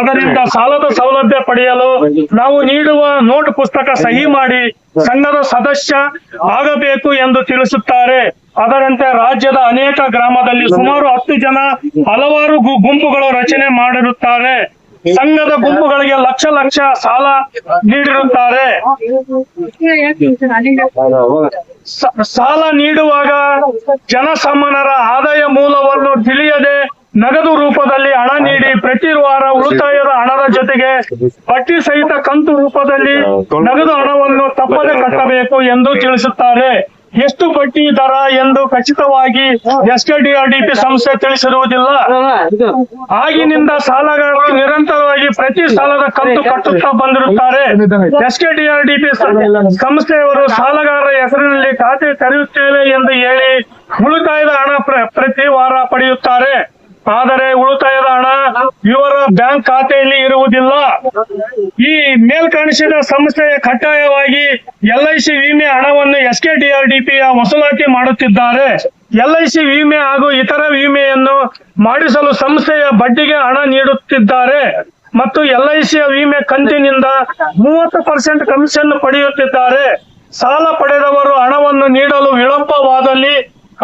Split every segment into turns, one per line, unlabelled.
ಅದರಿಂದ ಸಾಲದ ಸೌಲಭ್ಯ ಪಡೆಯಲು ನಾವು ನೀಡುವ ನೋಟ್ ಪುಸ್ತಕ ಸಹಿ ಮಾಡಿ ಸಂಘದ ಸದಸ್ಯ ಆಗಬೇಕು ಎಂದು ತಿಳಿಸುತ್ತಾರೆ. ಅದರಂತೆ ರಾಜ್ಯದ ಅನೇಕ ಗ್ರಾಮದಲ್ಲಿ ಸುಮಾರು 10 ಜನ ಹಲವಾರು ಗುಂಪುಗಳು ರಚನೆ ಮಾಡಿರುತ್ತಾರೆ. ಸಂಘದ ಗುಂಪುಗಳಿಗೆ ಲಕ್ಷ ಲಕ್ಷ ಸಾಲ ನೀಡಿರುತ್ತಾರೆ. ಸಾಲ ನೀಡುವಾಗ ಜನಸಾಮಾನ್ಯರ ಆದಾಯ ಮೂಲವನ್ನು ತಿಳಿಯದೆ ನಗದು ರೂಪದಲ್ಲಿ ಹಣ ನೀಡಿ ಪ್ರತಿ ವಾರ ಉಳಿತಾಯದ ಹಣದ ಜೊತೆಗೆ ಬಡ್ಡಿ ಸಹಿತ ಕಂತು ರೂಪದಲ್ಲಿ ನಗದು ಹಣವನ್ನು ತಪ್ಪದೆ ಕಟ್ಟಬೇಕು ಎಂದು ತಿಳಿಸುತ್ತಾರೆ. ಎಷ್ಟು ಬಡ್ಡಿ ದರ ಎಂದು ಖಚಿತವಾಗಿ SKDRDP ಸಂಸ್ಥೆ ತಿಳಿಸಿರುವುದಿಲ್ಲ. ಆಗಿನಿಂದ ಸಾಲಗಾರರು ನಿರಂತರವಾಗಿ ಪ್ರತಿ ಸಾಲದ ಕಂತು ಕಟ್ಟುತ್ತಾ ಬಂದಿರುತ್ತಾರೆ. SKDRDP ಸಂಸ್ಥೆಯವರು ಸಾಲಗಾರರ ಹೆಸರಿನಲ್ಲಿ ಖಾತೆ ತೆರೆಯುತ್ತೇವೆ ಎಂದು ಹೇಳಿ ಉಳಿತಾಯದ ಹಣ ಪ್ರತಿ ವಾರ ಪಡೆಯುತ್ತಾರೆ. ಆದರೆ ಉಳಿತಾಯದ ಹಣ ಇವರ ಬ್ಯಾಂಕ್ ಖಾತೆಯಲ್ಲಿ ಇರುವುದಿಲ್ಲ. ಈ ಮೇಲ್ಕಾಣಿಸಿದ ಸಂಸ್ಥೆಯ ಕಡ್ಡಾಯವಾಗಿ LIC ವಿಮೆ ಹಣವನ್ನು SKDRDP ವಸೂಲಾತಿ ಮಾಡುತ್ತಿದ್ದಾರೆ. LIC ವಿಮೆ ಹಾಗೂ ಇತರ ವಿಮೆಯನ್ನು ಮಾಡಿಸಲು ಸಂಸ್ಥೆಯ ಬಡ್ಡಿಗೆ ಹಣ ನೀಡುತ್ತಿದ್ದಾರೆ ಮತ್ತು LIC ವಿಮೆ ಕಂತಿನಿಂದ 30% ಕಮಿಷನ್ ಪಡೆಯುತ್ತಿದ್ದಾರೆ. ಸಾಲ ಪಡೆದವರು ಹಣವನ್ನು ನೀಡಲು ವಿಳಂಬವಾದಲ್ಲಿ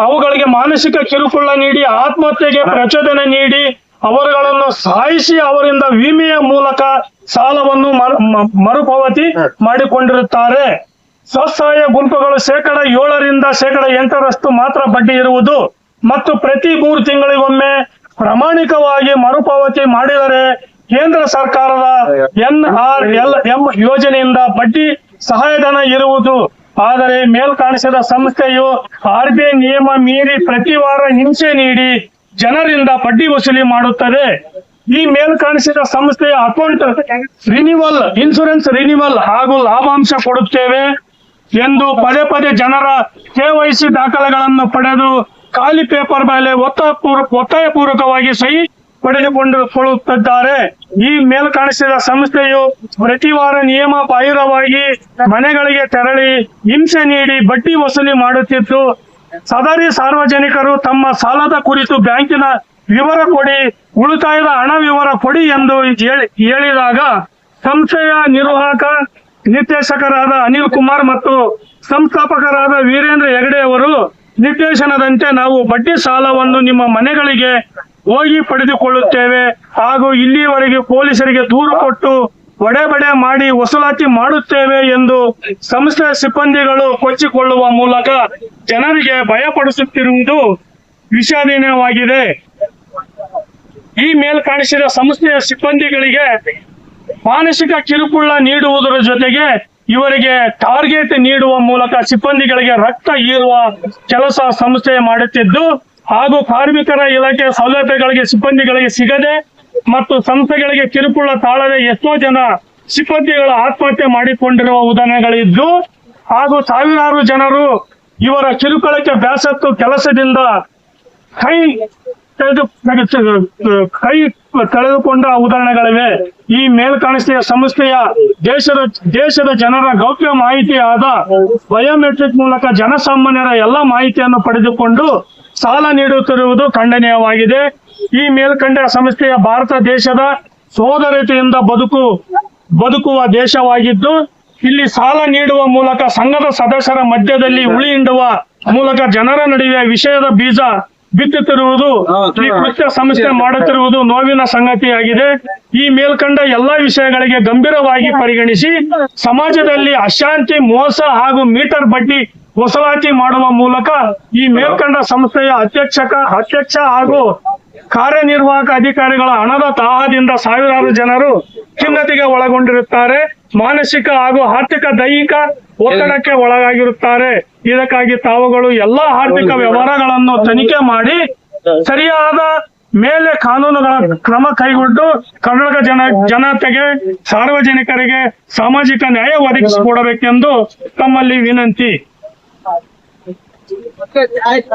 ಅವುಗಳಿಗೆ ಮಾನಸಿಕ ಕಿರುಕುಳ ನೀಡಿ ಆತ್ಮಹತ್ಯೆಗೆ ಪ್ರಚೋದನೆ ನೀಡಿ ಅವರುಗಳನ್ನು ಸಾಯಿಸಿ ಅವರಿಂದ ವಿಮೆಯ ಮೂಲಕ ಸಾಲವನ್ನು ಮರುಪಾವತಿ ಮಾಡಿಕೊಂಡಿರುತ್ತಾರೆ. ಸ್ವಸಹಾಯ ಗುಂಪುಗಳು 7% 8% ಮಾತ್ರ ಬಡ್ಡಿ ಇರುವುದು ಮತ್ತು ಪ್ರತಿ 3 ತಿಂಗಳಿಗೊಮ್ಮೆ ಪ್ರಾಮಾಣಿಕವಾಗಿ ಮರುಪಾವತಿ ಮಾಡಿದರೆ ಕೇಂದ್ರ ಸರ್ಕಾರದ NRLM ಯೋಜನೆಯಿಂದ ಬಡ್ಡಿ ಸಹಾಯಧನ ಇರುವುದು. ಆದರೆ ಮೇಲ್ಕಾಣಿಸಿದ ಸಂಸ್ಥೆಯು RBI ನಿಯಮ ಮೀರಿ ಪ್ರತಿ ವಾರ ಹಿಂಸೆ ನೀಡಿ ಜನರಿಂದ ಬಡ್ಡಿ ವಸೂಲಿ ಮಾಡುತ್ತದೆ. ಈ ಮೇಲ್ಕಾಣಿಸಿದ ಸಂಸ್ಥೆಯ ಅಕೌಂಟ್ ರಿನಿವಲ್, ಇನ್ಸೂರೆನ್ಸ್ ರಿನಿವಲ್ ಹಾಗೂ ಲಾಭಾಂಶ ಕೊಡುತ್ತೇವೆ ಎಂದು ಪದೇ ಜನರ KYC ದಾಖಲೆಗಳನ್ನು ಪಡೆದು ಖಾಲಿ ಪೇಪರ್ ಮೇಲೆ ಒತ್ತಾಯಪೂರ್ವಕವಾಗಿ ಸಹಿ ಪಡೆದುಕೊಳ್ಳುತ್ತಿದ್ದಾರೆ. ಈ ಮೇಲ್ಕಾಣಿಸಿದ ಸಂಸ್ಥೆಯು ಪ್ರತಿ ವಾರ ನಿಯಮ ಬಾಹಿರವಾಗಿ ಮನೆಗಳಿಗೆ ತೆರಳಿ ಹಿಂಸೆ ನೀಡಿ ಬಡ್ಡಿ ವಸೂಲಿ ಮಾಡುತ್ತಿದ್ದು, ಸದರಿ ಸಾರ್ವಜನಿಕರು ತಮ್ಮ ಸಾಲದ ಕುರಿತು ಬ್ಯಾಂಕಿನ ವಿವರ ಕೊಡಿ, ಉಳಿತಾಯದ ಹಣ ವಿವರ ಕೊಡಿ ಎಂದು ಹೇಳಿದಾಗ ಸಂಸ್ಥೆಯ ನಿರ್ದೇಶಕರಾದ ಅನಿಲ್ ಕುಮಾರ್ ಮತ್ತು ಸಂಸ್ಥಾಪಕರಾದ ವೀರೇಂದ್ರ ಹೆಗಡೆ ಅವರು ನಿರ್ದೇಶನದಂತೆ ನಾವು ಬಡ್ಡಿ ಸಾಲವನ್ನು ನಿಮ್ಮ ಮನೆಗಳಿಗೆ ಹೋಗಿ ಪಡೆದುಕೊಳ್ಳುತ್ತೇವೆ ಹಾಗೂ ಇಲ್ಲಿವರೆಗೆ ಪೊಲೀಸರಿಗೆ ದೂರು ಕೊಟ್ಟು ಒಡೆಬಡೆ ಮಾಡಿ ವಸೂಲಾತಿ ಮಾಡುತ್ತೇವೆ ಎಂದು ಸಂಸ್ಥೆಯ ಸಿಬ್ಬಂದಿಗಳು ಕೊಚ್ಚಿಕೊಳ್ಳುವ ಮೂಲಕ ಜನರಿಗೆ ಭಯಪಡಿಸುತ್ತಿರುವುದು ವಿಷಾದನೀಯವಾಗಿದೆ. ಈ ಮೇಲ್ಕಾಣಿಸಿದ ಸಂಸ್ಥೆಯ ಸಿಬ್ಬಂದಿಗಳಿಗೆ ಮಾನಸಿಕ ಕಿರುಕುಳ ನೀಡುವುದರ ಜೊತೆಗೆ ಇವರಿಗೆ ಟಾರ್ಗೆಟ್ ನೀಡುವ ಮೂಲಕ ಸಿಬ್ಬಂದಿಗಳಿಗೆ ರಕ್ತ ಹೀರುವ ಕೆಲಸ ಸಂಸ್ಥೆ ಮಾಡುತ್ತಿದ್ದು ಹಾಗೂ ಕಾರ್ಮಿಕರ ಇಲಾಖೆ ಸೌಲಭ್ಯಗಳಿಗೆ ಸಿಬ್ಬಂದಿಗಳಿಗೆ ಸಿಗದೆ ಮತ್ತು ಸಂಸ್ಥೆಗಳಿಗೆ ಕಿರುಕುಳ ತಾಳದೆ ಎಷ್ಟೋ ಜನ ಸಿಬ್ಬಂದಿಗಳು ಆತ್ಮಹತ್ಯೆ ಮಾಡಿಕೊಂಡಿರುವ ಉದಾಹರಣೆಗಳಿದ್ದು ಹಾಗೂ ಸಾವಿರಾರು ಜನರು ಇವರ ಕಿರುಕುಳಕ್ಕೆ ಬೇಸತ್ತು ಕೆಲಸದಿಂದ ಕೈ ಕಳೆದುಕೊಂಡ ಉದಾಹರಣೆಗಳಿವೆ. ಈ ಮೇಲ್ಕಾಣಿಸಿದ ಸಂಸ್ಥೆಯ ದೇಶದ ಜನರ ಗೌಪ್ಯ ಮಾಹಿತಿಯಾದ ಬಯೋಮೆಟ್ರಿಕ್ ಮೂಲಕ ಜನಸಾಮಾನ್ಯರ ಎಲ್ಲ ಮಾಹಿತಿಯನ್ನು ಪಡೆದುಕೊಂಡು ಸಾಲ ನೀಡುತ್ತಿರುವುದು ಖಂಡನೀಯವಾಗಿದೆ. ಈ ಮೇಲ್ಕಂಡ ಸಂಸ್ಥೆಯ ಭಾರತ ದೇಶದ ಸೋದರತೆಯಿಂದ ಬದುಕುವ ದೇಶವಾಗಿದ್ದು ಇಲ್ಲಿ ಸಾಲ ನೀಡುವ ಮೂಲಕ ಸಂಘದ ಸದಸ್ಯರ ಮಧ್ಯದಲ್ಲಿ ಉಳಿ ಹಿಂಡುವ ಮೂಲಕ ಜನರ ನಡುವೆ ವಿಷಯದ ಬೀಜ ಬಿತ್ತುತ್ತಿರುವುದು ಈ ಕೃತ್ಯ ಸಂಸ್ಥೆ ಮಾಡುತ್ತಿರುವುದು ನೋವಿನ ಸಂಗತಿಯಾಗಿದೆ. ಈ ಮೇಲ್ಕಂಡ ಎಲ್ಲಾ ವಿಷಯಗಳಿಗೆ ಗಂಭೀರವಾಗಿ ಪರಿಗಣಿಸಿ ಸಮಾಜದಲ್ಲಿ ಅಶಾಂತಿ, ಮೋಸ ಹಾಗೂ ಮೀಟರ್ ಬಡ್ಡಿ ವಸೂಲಾತಿ ಮಾಡುವ ಮೂಲಕ ಈ ಮೇಲ್ಕಂಡ ಸಂಸ್ಥೆಯ ಅಧ್ಯಕ್ಷ ಹಾಗೂ ಕಾರ್ಯನಿರ್ವಾಹಕ ಅಧಿಕಾರಿಗಳ ಹಣದ ದಾಹದಿಂದ ಸಾವಿರಾರು ಜನರು ಖಿನ್ನತೆಗೆ ಒಳಗೊಂಡಿರುತ್ತಾರೆ. ಮಾನಸಿಕ ಹಾಗೂ ಆರ್ಥಿಕ ದೈಹಿಕ ಒತ್ತಡಕ್ಕೆ ಒಳಗಾಗಿರುತ್ತಾರೆ. ಇದಕ್ಕಾಗಿ ತಾವುಗಳು ಎಲ್ಲಾ ಆರ್ಥಿಕ ವ್ಯವಹಾರಗಳನ್ನು ತನಿಖೆ ಮಾಡಿ ಸರಿಯಾದ ಮೇಲೆ ಕಾನೂನುಗಳ ಕ್ರಮ ಕೈಗೊಂಡು ಕರ್ನಾಟಕ ಜನತೆಗೆ ಸಾರ್ವಜನಿಕರಿಗೆ ಸಾಮಾಜಿಕ ನ್ಯಾಯ ಒದಗಿಸಿಕೊಡಬೇಕೆಂದು ತಮ್ಮಲ್ಲಿ ವಿನಂತಿ.
ಆಯ್ತು